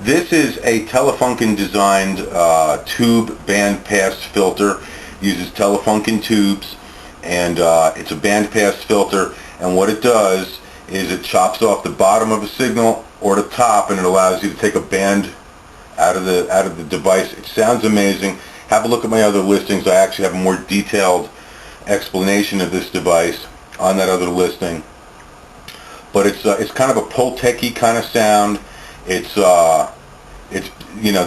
This is a Telefunken designed tube bandpass filter. Uses Telefunken tubes, and it's a bandpass filter, and what it does is it chops off the bottom of a signal or the top, and it allows you to take a band out of the device. It sounds amazing. Have a look at my other listings. I actually have a more detailed explanation of this device on that other listing. But it's kind of a Pultec-y kind of sound. It's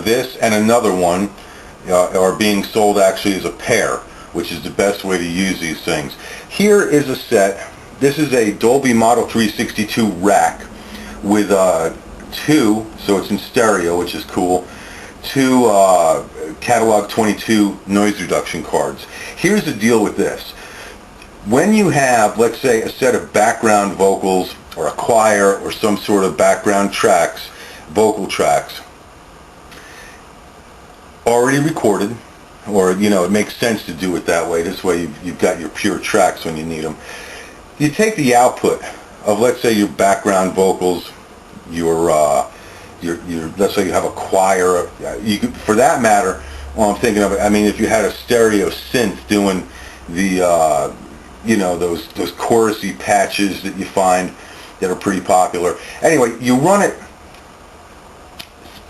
this and another one are being sold actually as a pair, which is the best way to use these things. Here is a set. This is a Dolby Model 362 rack with two, so it's in stereo, which is cool, two Catalog 22 noise reduction cards. Here's the deal with this. When you have, let's say, a set of background vocals or a choir or some sort of background tracks, vocal tracks, already recorded, or it makes sense to do it that way. This way you've got your pure tracks when you need them. You take the output of, let's say, your background vocals, your let's say you have a choir. For that matter, well, I'm thinking of it. I mean, if you had a stereo synth doing the those chorusy patches that you find that are pretty popular. Anyway, you run it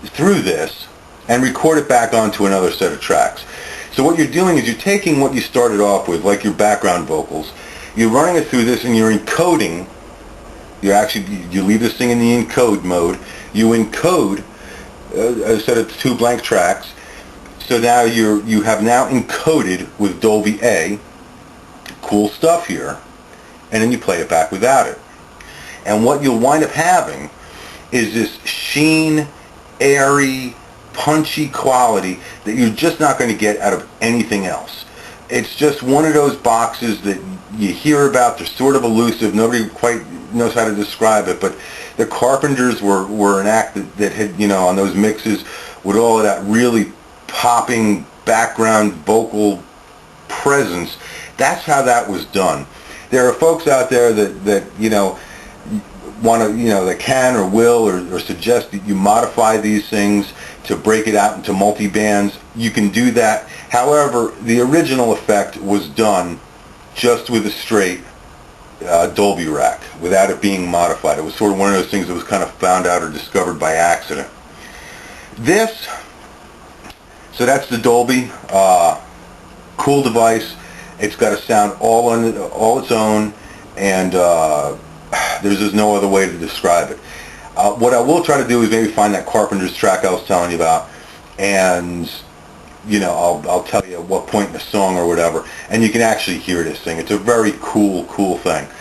through this and record it back onto another set of tracks. So what you're doing is you're taking what you started off with, like your background vocals, you're running it through this and you're encoding. You leave this thing in the encode mode. You encode a set of two blank tracks. So now you have now encoded with Dolby A. Cool stuff here. And then you play it back without it. And what you'll wind up having is this sheen, airy, punchy quality that you're just not going to get out of anything else. It's just one of those boxes that you hear about. They're sort of elusive. Nobody quite knows how to describe it, but the Carpenters were an act that had, on those mixes with all of that really popping background vocal presence. That's how that was done. There are folks out there that want to, that can or will or suggest that you modify these things to break it out into multi-bands. You can do that. However, the original effect was done just with a straight Dolby rack without it being modified. It was sort of one of those things that was kind of found out or discovered by accident. So that's the Dolby. Cool device. It's got a sound all its own, and there's just no other way to describe it. What I will try to do is maybe find that Carpenter's track I was telling you about, and I'll tell you at what point in the song or whatever, and you can actually hear this thing. It's a very cool thing.